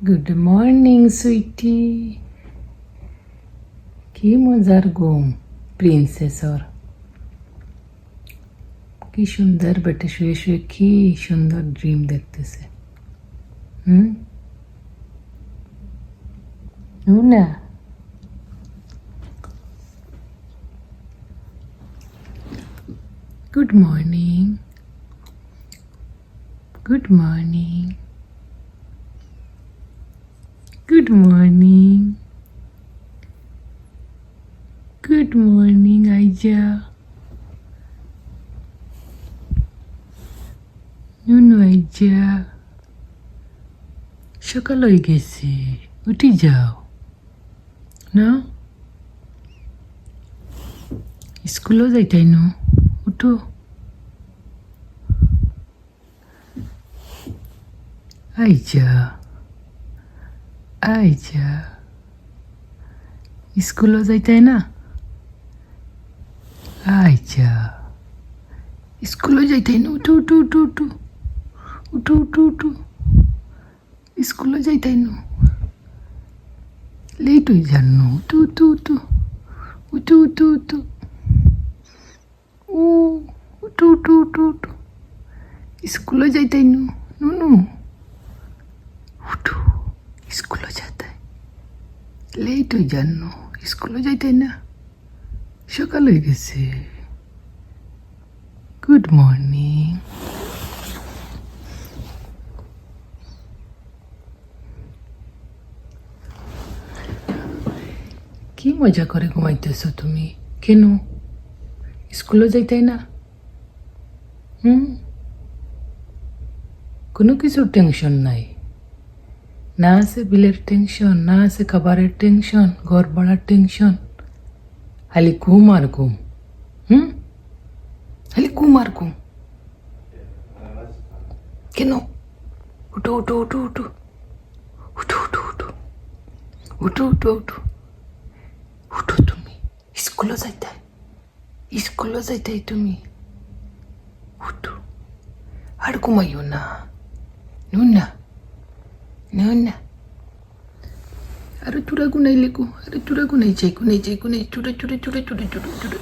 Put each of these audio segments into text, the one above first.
Good morning Sweety. কি মজার ঘুম প্রিন্সেসর। কি সুন্দর বেটে শুয়ে শুয়ে কি সুন্দর ড্রিম দেখতেছে। না good morning, good morning, good morning, good morning আইজা। নুনু আইজা, সকাল হয়ে গেছে, উঠি যাও না, স্কুলও যাইতাই না, উঠো। আইজা আইজা, স্কুলও যাইতাই না, আইজা স্কুলও যাইতাই না, উঠো উঠো উঠো উঠো উঠো উঠো উঠো, স্কুলও যাইতাই না, লেট হয়ে যান, উঠো উঠো উঠো উঠো উঠো উঠো, ও উঠো উঠো উঠো উঠো, স্কুলও যাইতাই না, নুনু উঠো, স্কুলও যাইতাই, লেট হয়ে যান, স্কুলও যাইতাই না, সকাল হয়ে গেছে। Good morning. কি মজা করে ঘুমাইতেছো তুমি? কেন স্কুলে যাইতাই না? কোনো কিছুর টেনশন নাই, না আছে বিলের টেনশন, না আছে খাবারের টেনশন, ঘর ভাড়ার টেনশন, খালি ঘুম আর ঘুম। খালি ঘুম আর ঘুম। কেন? উঠো উঠো উঠো উঠো উঠো উঠো উঠো উঠো উঠো উঠো উঠো, তুমি স্কুলে যাইতাই, স্কুলে যাইতাই তুমি, উঠো আর ঘুমাইও না, নুন না, আরে চূড়া গুনাই লেগো, আরে চূড়া গুনাই যাই গুনাই যাই গুনাই, চুড়ে চুড়ে চুড়ে চুড়ে চুড়ে চুড়ে,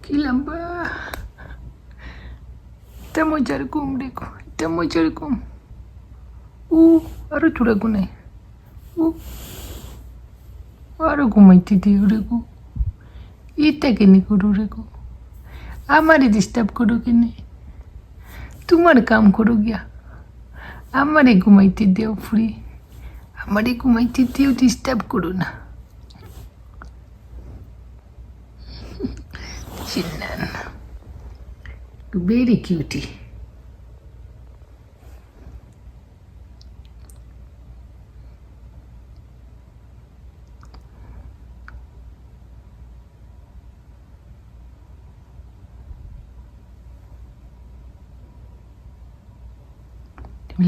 কি লম্বা, এটা মজার ঘুম রেখো, এটা মজার ঘুম। আরো চূড়া গুনাই, আরো ঘুমাইতে দিও রেখো, এটা কেনে করো রেখো, আমারে ডিস্টার্ব করো কেনে, তোমার কাম করো গিয়া, আমারে ঘুমাইতে দিও ফ্রি, আমারে ঘুমাইতে দিও, ডিস্টার্ব করো না। চিন্নান ভেরি কিউটি।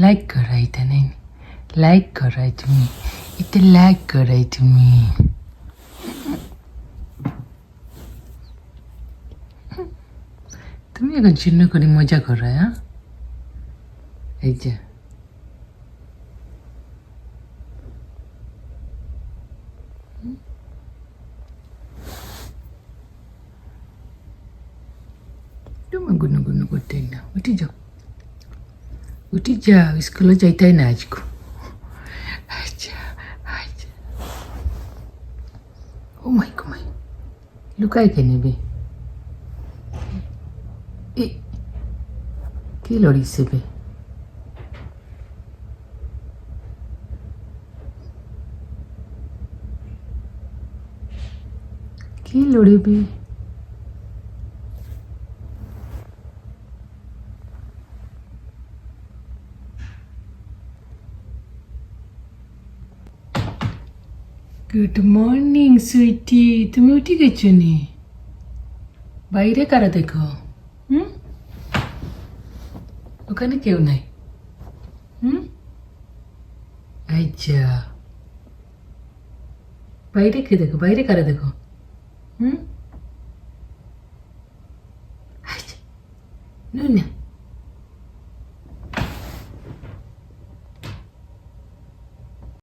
लाईक करायचं नाही, लाईक कराय तुम्ही, इथे लाईक कराय तुम्ही। তুমি এখন চিহ্ন করে মজা করো, হ্যাঁ? এই যে তুমি গুনু গুনু করতে না, উঠি যাও, স্কুলে যাইতাই না আজকে। আচ্ছা আচ্ছা, ও মাই ঘুমাই, লুকাই কে নেবে, কি লড়িছে বে, কি লড়িবি? গুড মর্নিং সুইটি, তুমি উঠে গেছো নি? বাইরে কারা দেখো? ওখানে কেউ নাই। আচ্ছা, বাইরে কে দেখো, বাইরে কারা দেখো? আচ্ছা, না